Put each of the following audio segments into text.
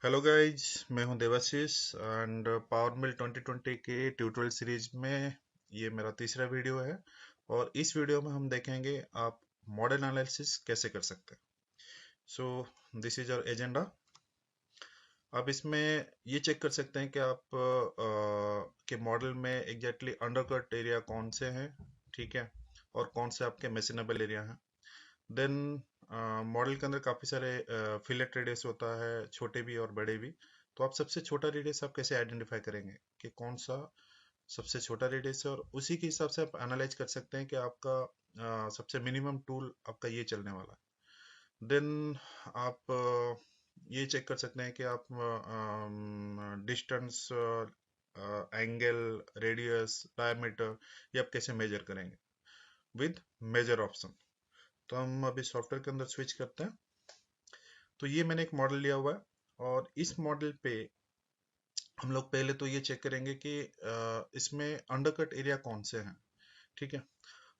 Hello guys, मैं हूं Debashish and power मिल 2020 के ट्यूटोरियल सीरीज में ये मेरा तीसरा वीडियो है। और इस वीडियो में हम देखेंगे आप मॉडल एनालिसिस कैसे कर सकते हैं। So this is our agenda. आप इसमें ये चेक कर सकते हैं कि आप के मॉडल में एग्जैक्टली अंडरकट एरिया कौन से हैं, ठीक है, और कौन से आपके मेसिनेबल एरिया हैं। देन मॉडल के अंदर काफ़ी सारे फिलेट रेडियस होता है, छोटे भी और बड़े भी। तो आप सबसे छोटा रेडियस आप कैसे आइडेंटिफाई करेंगे कि कौन सा सबसे छोटा रेडियस है, और उसी के हिसाब से आप एनालाइज कर सकते हैं कि आपका सबसे मिनिमम टूल आपका ये चलने वाला है। देन आप ये चेक कर सकते हैं कि आप डिस्टेंस, एंगल, रेडियस, डायमीटर ये आप कैसे मेजर करेंगे विद मेजर ऑप्शन। तो हम अभी सॉफ्टवेयर के अंदर स्विच करते हैं। तो ये मैंने एक मॉडल लिया हुआ है और इस मॉडल पे हम लोग पहले तो ये चेक करेंगे कि इसमें अंडरकट एरिया कौन से हैं, ठीक है।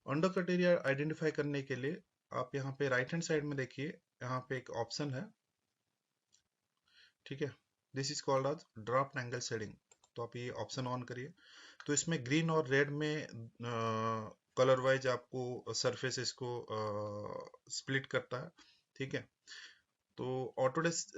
अंडरकट एरिया आइडेंटिफाई करने के लिए आप यहाँ पे राइट हैंड साइड में देखिए, यहाँ पे एक ऑप्शन है, ठीक है। This is called as draft angle shading. तो आप ये ऑप्शन ऑन करिए। तो इसमें ग्रीन और रेड में कलर वाइज आपको सरफेसेस को स्प्लिट करता है, ठीक है। तो ऑटोडेस्क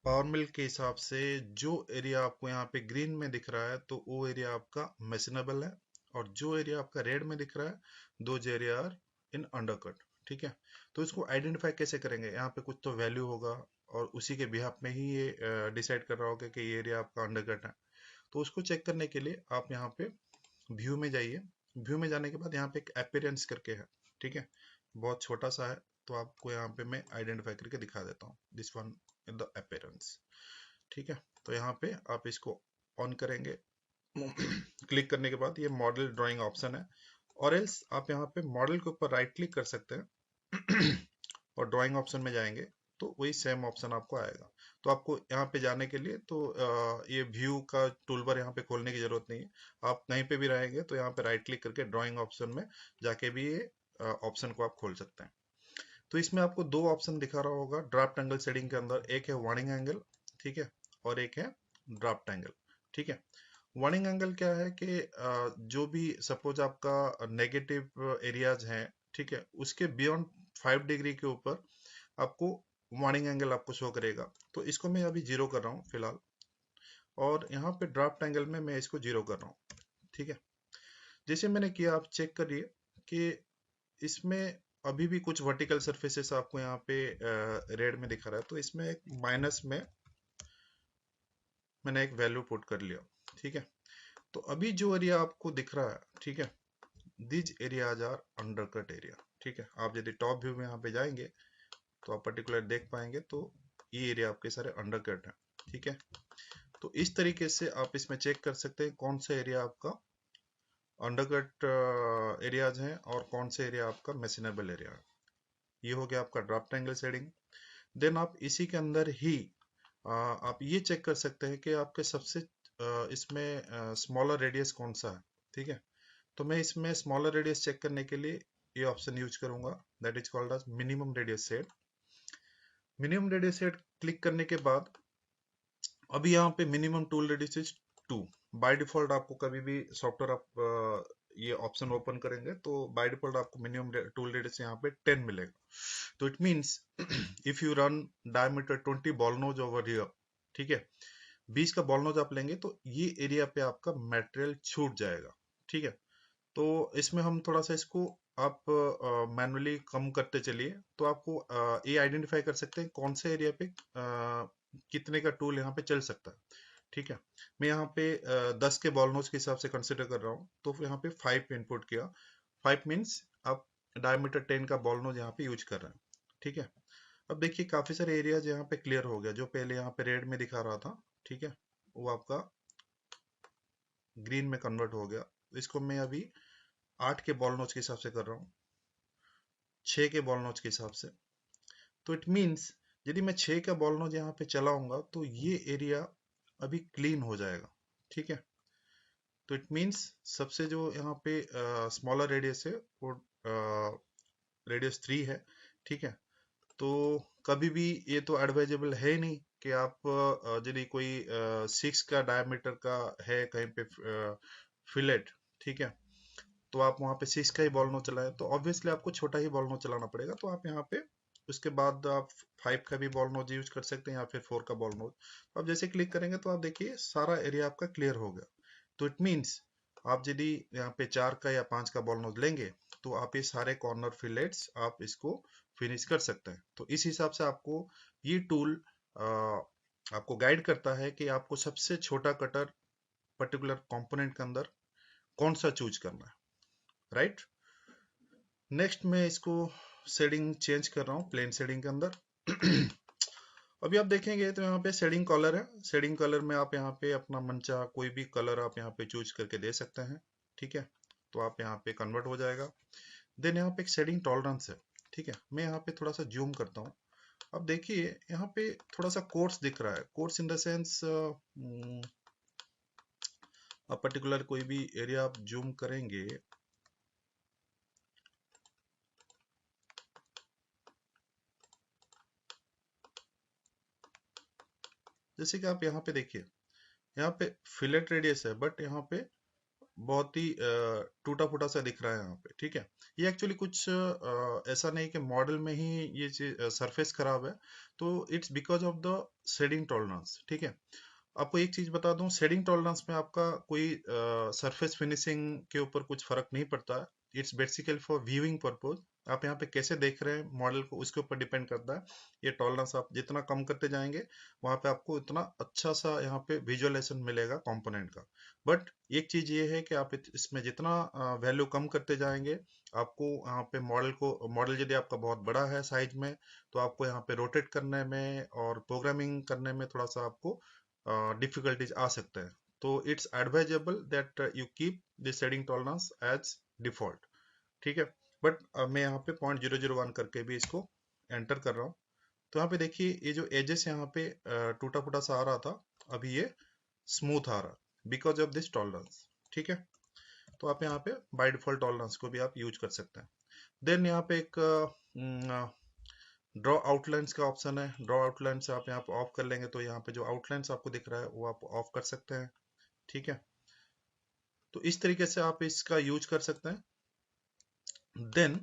पावर मिल के हिसाब से जो एरिया आपको यहाँ पे ग्रीन में दिख रहा है तो वो एरिया आपका मेसिनेबल है, और जो एरिया आपका रेड में दिख रहा है दो एरिया आर इन अंडरकट, ठीक है। तो इसको आइडेंटिफाई कैसे करेंगे, यहाँ पे कुछ तो वैल्यू होगा और उसी के बिहाफ में ही ये डिसाइड कर रहा होगा कि ये एरिया आपका अंडरकट है। तो उसको चेक करने के लिए आप यहाँ पे व्यू में जाइए। व्यू में जाने के बाद यहाँ पे एक अपीयरेंस करके है, ठीक है, बहुत छोटा सा है। तो आपको यहाँ पे मैं आइडेंटिफाई करके दिखा देता हूँ, this one in the appearance, ठीक है। तो यहाँ पे आप इसको ऑन करेंगे। क्लिक करने के बाद ये मॉडल ड्राइंग ऑप्शन है, और एल्स आप यहाँ पे मॉडल के ऊपर राइट क्लिक कर सकते हैं और ड्राइंग ऑप्शन में जाएंगे तो वही सेम ऑप्शन आपको आएगा। तो आपको यहाँ पे जाने के लिए तो ये व्यू का टूलबार यहाँ पे खोलने की जरूरत नहीं है। आप कहीं पे भी रहेंगे तो यहाँ पे राइट क्लिक करके ड्राइंग ऑप्शन में जाके भी ये ऑप्शन को आप खोल सकते हैं। तो इसमें आपको दो ऑप्शन दिखा रहा होगा ड्राफ्ट एंगल शेडिंग के अंदर, एक है वार्निंग एंगल, ठीक है, और एक है ड्राफ्ट एंगल, ठीक है। वार्निंग एंगल क्या है कि जो भी सपोज आपका नेगेटिव एरियाज हैं, ठीक है, उसके बियॉन्ड 5 डिग्री के ऊपर आपको वार्निंग एंगल आपको शो करेगा। तो इसको मैं अभी जीरो कर रहा हूँ फिलहाल, और यहाँ पे ड्राफ्ट एंगल में मैं इसको जीरो कर रहा हूँ, ठीक है। जैसे मैंने किया आप चेक करिए कि इसमें अभी भी कुछ वर्टिकल सरफेसेस आपको यहाँ पे रेड में दिखा रहा है। तो इसमें एक माइनस में मैंने एक वैल्यू पुट कर लिया, ठीक है। तो अभी जो एरिया आपको दिख रहा है, ठीक है, these areas are undercut area, ठीक है। आप यदि टॉप व्यू में यहाँ पे जाएंगे तो आप पर्टिकुलर देख पाएंगे, तो ये एरिया आपके सारे अंडरकट है, ठीक है। तो इस तरीके से आप इसमें चेक कर सकते हैं कौन सा एरिया आपका अंडरकट एरियाज हैं और कौन सा एरिया आपका मेसिनेबल एरिया है। ये हो गया आपका ड्राफ्ट एंगल शेडिंग। देन आप इसी के अंदर ही आप ये चेक कर सकते हैं कि आपके सबसे इसमें स्मॉलर रेडियस कौन सा है, ठीक है। तो मैं इसमें स्मॉलर रेडियस चेक करने के लिए ये ऑप्शन यूज करूंगा, that is called as minimum radius set. Minimum radius set click करने के बाद अभी यहाँ पे minimum tool radius is 2। By default आपको कभी भी सॉफ्टवेयर आप ये ऑप्शन ओपन करेंगे तो बाय डिफॉल्ट आपको मिनिमम टूल रेडियस यहाँ पे 10 मिलेगा। तो it means if you run diameter 20 ball nose over here, ठीक है, 20 का बॉल नोज आप लेंगे तो ये एरिया पे आपका मटेरियल छूट जाएगा, ठीक है। तो इसमें हम थोड़ा सा इसको आप मैनुअली कम करते चलिए, तो आपको ये आइडेंटिफाई कर सकते हैं कौन से एरिया पे कितने का टूल यहाँ पे चल सकता है, ठीक है। मैं यहाँ पे 10 के बॉल नोच के हिसाब से कंसिडर कर रहा हूँ, तो फिर यहाँ पे 5 इनपुट किया। 5 मीन्स आप डायमीटर 10 का बॉल नोच यहाँ पे यूज कर रहे हैं, ठीक है। अब देखिए काफी सारे एरियाज यहाँ पे क्लियर हो गया, जो पहले यहाँ पे रेड में दिखा रहा था, ठीक है, वो आपका ग्रीन में कन्वर्ट हो गया। इसको मैं अभी 8 के बॉल नोच के हिसाब से कर रहा हूँ, 6 के बॉल नोच के हिसाब से। तो इट मीन्स यदि मैं 6 का बॉल नोच यहाँ पे चलाऊंगा तो ये एरिया अभी क्लीन हो जाएगा, ठीक है। तो इट मीन्स सबसे जो यहाँ पे स्मॉलर रेडियस है वो रेडियस 3 है, ठीक है। तो कभी भी ये तो एडवाइजेबल है ही नहीं कि आप यदि कोई 6 का डायमीटर का है कहीं पे फिलेट, ठीक है, तो आप वहां पे 6 का ही बॉल नोच चलाएं, तो ऑब्वियसली आपको छोटा ही बॉल नोच चलाना पड़ेगा। तो आप यहाँ पे उसके बाद आप 5 का भी बॉल नोच यूज कर सकते हैं या फिर 4 का बॉल नोच। तो आप जैसे क्लिक करेंगे तो आप देखिए सारा एरिया आपका क्लियर हो गया। तो इट मीन्स आप यदि यहाँ पे 4 का या 5 का बॉल नोच लेंगे तो आप ये सारे कॉर्नर फिलेट्स आप इसको फिनिश कर सकते हैं। तो इस हिसाब से आपको ये टूल आपको गाइड करता है कि आपको सबसे छोटा कटर पर्टिकुलर कंपोनेंट के अंदर कौन सा चूज करना है, राइट। नेक्स्ट मैं इसको शेडिंग चेंज कर रहा हूँ प्लेन शेडिंग के अंदर। अभी आप देखेंगे तो यहाँ पे शेडिंग कलर है। शेडिंग कलर में आप यहाँ पे अपना मनचाहा कोई भी कलर आप यहाँ पे चूज करके दे सकते हैं, ठीक है। तो आप यहाँ पे कन्वर्ट हो जाएगा। देन यहाँ पे एक शेडिंग टॉलरेंस है, ठीक है। मैं यहाँ पे थोड़ा सा जूम करता हूँ। अब देखिए यहाँ पे थोड़ा सा कोर्स दिख रहा है। कोर्स इन द सेंस आप पर्टिकुलर कोई भी एरिया आप जूम करेंगे, जैसे कि आप यहाँ पे देखिए, यहाँ पे फिलेट रेडियस है बट यहाँ पे बहुत ही टूटा फूटा सा दिख रहा है यहाँ पे, ठीक है। ये एक्चुअली कुछ ऐसा नहीं कि मॉडल में ही ये सरफेस खराब है, तो it's because of the shading tolerance, ठीक है। आपको एक चीज बता दूं, शेडिंग टॉलरेंस में आपका कोई सरफेस फिनिशिंग के ऊपर कुछ फर्क नहीं पड़ता है। It's basically for viewing purpose. आप यहाँ पे कैसे देख रहे हैं मॉडल को, उसके ऊपर डिपेंड करता है। ये टॉलरेंस आप जितना कम करते जाएंगे वहां पे आपको इतना अच्छा सा यहाँ पे विजुअलाइजेशन मिलेगा कंपोनेंट का। बट एक चीज ये है कि आप इसमें जितना वैल्यू कम करते जाएंगे, आपको यहाँ पे मॉडल यदि आपका बहुत बड़ा है साइज में, तो आपको यहाँ पे रोटेट करने में और प्रोग्रामिंग करने में थोड़ा सा आपको डिफिकल्टीज आ सकते हैं। तो it's advisable that you keep the shading tolerance as default, ठीक है। बट मैं यहाँ पे 0.001 करके भी इसको एंटर कर रहा हूँ। तो यहाँ पे देखिए ये जो एजेस यहाँ पे टूटा फूटा सा आ रहा था, अभी ये स्मूथ आ रहा बिकॉज ऑफ दिस टॉलरेंस, ठीक है। तो आप यहाँ पे बाय डिफॉल्ट टॉलरेंस को भी आप यूज कर सकते हैं। देन यहाँ पे एक ड्रॉ आउटलाइंस का ऑप्शन है। ड्रॉ आउटलाइंस आप यहाँ पे ऑफ कर लेंगे तो यहाँ पे जो आउटलाइंस आपको दिख रहा है वो आप ऑफ कर सकते हैं, ठीक है। तो इस तरीके से आप इसका यूज कर सकते हैं। देन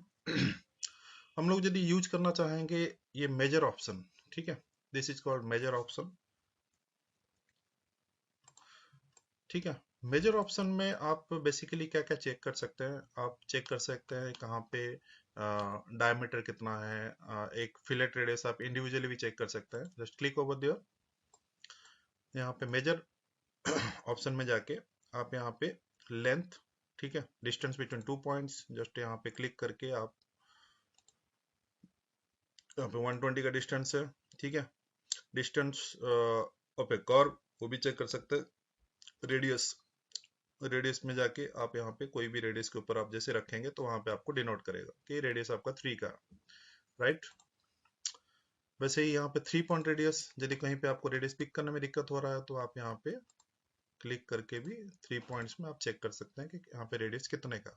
हम लोग यदि यूज करना चाहेंगे ये मेजर ऑप्शन, ठीक है, this is called major option, ठीक है। मेजर ऑप्शन में आप बेसिकली क्या क्या चेक कर सकते हैं। आप चेक कर सकते हैं कहाँ पे डायमीटर कितना है। एक फिलेट रेडियस आप इंडिविजुअली भी चेक कर सकते हैं। जस्ट क्लिक ओवर दियर, यहाँ पे मेजर ऑप्शन में जाके आप यहाँ पे लेंथ, ठीक है, डिस्टेंस बिटवीन 2 पॉइंट्स, जस्ट यहाँ पे क्लिक करके आप यहाँ पे 120 का डिस्टेंस है, ठीक है। डिस्टेंस ऑफ ए कर्व वो भी चेक कर सकते हैं। रेडियस, रेडियस में जाके आप यहाँ पे कोई भी रेडियस के ऊपर आप जैसे रखेंगे तो वहां पे आपको डिनोट करेगा कि रेडियस आपका 3 का, राइट। वैसे ही यहाँ पे 3 पॉइंट रेडियस, यदि कहीं पे आपको रेडियस पिक करने में दिक्कत हो रहा है तो आप यहाँ पे क्लिक करके भी 3 पॉइंट्स में आप चेक कर सकते हैं कि यहाँ पे रेडियस कितने का।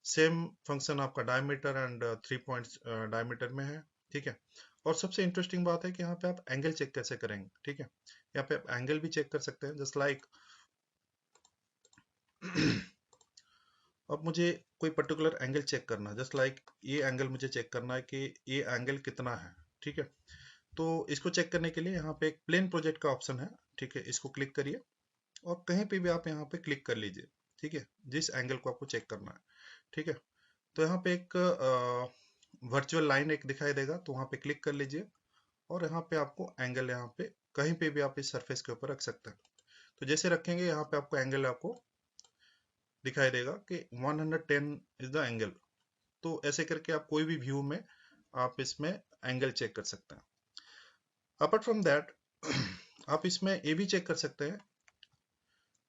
सेम फंक्शन आपका डायमीटर एंड 3 पॉइंट्स डायमीटर में है, ठीक है। और सबसे इंटरेस्टिंग बात है कि यहाँ पे आप एंगल चेक कैसे करेंगे, ठीक है। यहाँ पे आप एंगल भी चेक कर सकते हैं, जस्ट लाइक अब मुझे कोई पर्टिकुलर एंगल चेक करना है, जस्ट लाइक ये एंगल मुझे चेक करना है कि ये एंगल कितना है, ठीक है। तो इसको चेक करने के लिए यहाँ पे एक प्लेन प्रोजेक्ट का ऑप्शन है, ठीक है। इसको क्लिक करिए और कहीं पे भी आप यहाँ पे क्लिक कर लीजिए, ठीक है, जिस एंगल को आपको चेक करना है, ठीक है। तो यहाँ पे एक वर्चुअल लाइन एक दिखाई देगा, तो वहाँ पे क्लिक कर लीजिए और यहाँ पे आपको एंगल यहाँ पे कहीं पे भी आप इस सरफेस के ऊपर रख सकते हैं। तो जैसे रखेंगे यहाँ पे आपको एंगल आपको दिखाई देगा कि 110 इज द एंगल। तो ऐसे करके आप कोई भी व्यू में आप इसमें एंगल चेक कर सकते हैं। अपार्ट फ्रॉम दैट आप इसमें ये भी चेक कर सकते हैं,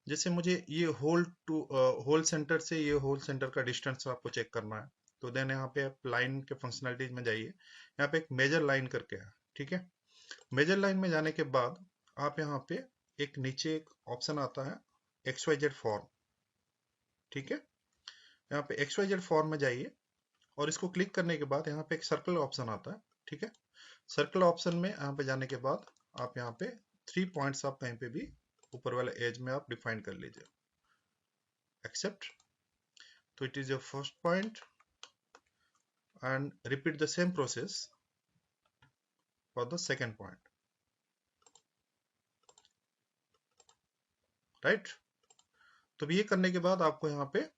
जैसे मुझे ये होल सेंटर से ये होल सेंटर का डिस्टेंस आपको चेक करना है। तो देन यहाँ पे आप लाइन के फंक्शनलिटीज में जाइए, यहाँ पे एक मेजर लाइन करके है, ठीक है। मेजर लाइन में जाने के बाद आप यहाँ पे एक नीचे एक ऑप्शन आता है XYZ फॉर्म, ठीक है। यहाँ पे XYZ फॉर्म में जाइए और इसको क्लिक करने के बाद यहाँ पे एक सर्कल ऑप्शन आता है, ठीक है। सर्कल ऑप्शन में यहाँ पे जाने के बाद आप यहाँ पे 3 पॉइंट्स आप कहीं पे भी ऊपर वाले एज में आप डिफाइन कर लीजिए, एक्सेप्ट। तो it is your first point and repeat the same process for the second point, right. तो ये करने के बाद आपको यहाँ पे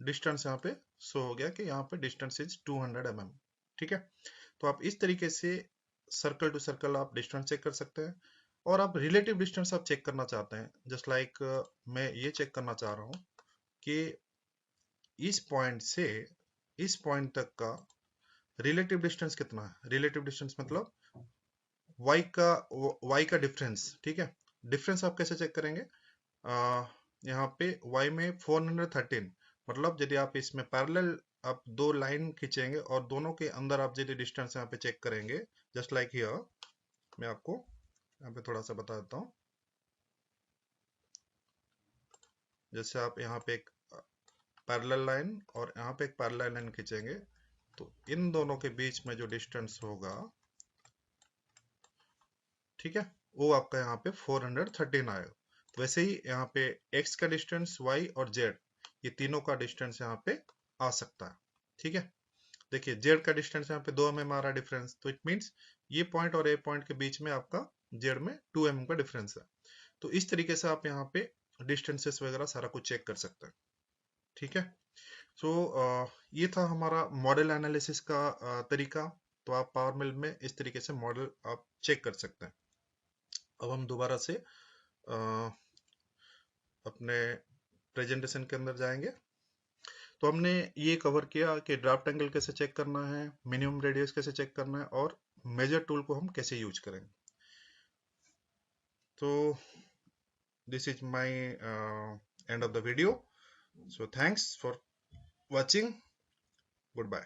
डिस्टेंस यहाँ पे शो हो गया कि यहाँ पे डिस्टेंस इज 200 mm, ठीक है। तो आप इस तरीके से सर्कल टू सर्कल आप डिस्टेंस चेक कर सकते हैं। और आप रिलेटिव डिस्टेंस आप चेक करना चाहते हैं, जस्ट लाइक मैं ये चेक करना चाह रहा हूँ कि इस पॉइंट से इस पॉइंट तक का रिलेटिव डिस्टेंस कितना है। रिलेटिव डिस्टेंस मतलब y का डिफरेंस, ठीक है। डिफरेंस आप कैसे चेक करेंगे, यहाँ पे y में 413, मतलब यदि आप इसमें पैरेलल आप दो लाइन खींचेंगे और दोनों के अंदर आप यदि डिस्टेंस यहाँ पे चेक करेंगे, जस्ट लाइक हियर, मैं आपको यहाँ पे थोड़ा सा बता देता हूँ। जैसे आप यहाँ पे एक पैरेलल लाइन और यहाँ पे एक पैरेलल लाइन खींचेंगे, तो इन दोनों के बीच में जो डिस्टेंस होगा, ठीक है, वो आपका यहाँ पे 413 आएगा। वैसे ही यहाँ पे x का डिस्टेंस, y और z, ये तीनों का डिस्टेंस यहाँ पे आ सकता है, ठीक है। देखिए z का डिस्टेंस यहाँ पे 2 mm आ रहा है डिफरेंस, तो इट मींस ये पॉइंट और ए पॉइंट के बीच में आपका z में 2 mm का डिफरेंस है। तो इस तरीके से आप यहाँ पे डिस्टेंसेस वगैरह सारा कुछ चेक कर सकते हैं, ठीक है। सो ये था हमारा मॉडल एनालिसिस का तरीका। तो आप पावर मिल में इस तरीके से मॉडल आप चेक कर सकते हैं। अब हम दोबारा से अपने प्रेजेंटेशन के अंदर जाएंगे। तो हमने ये कवर किया कि ड्राफ्ट एंगल कैसे चेक करना है, मिनिमम रेडियस कैसे चेक करना है, और मेजर टूल को हम कैसे यूज करेंगे। तो this is my end of the video. So thanks for watching. Goodbye.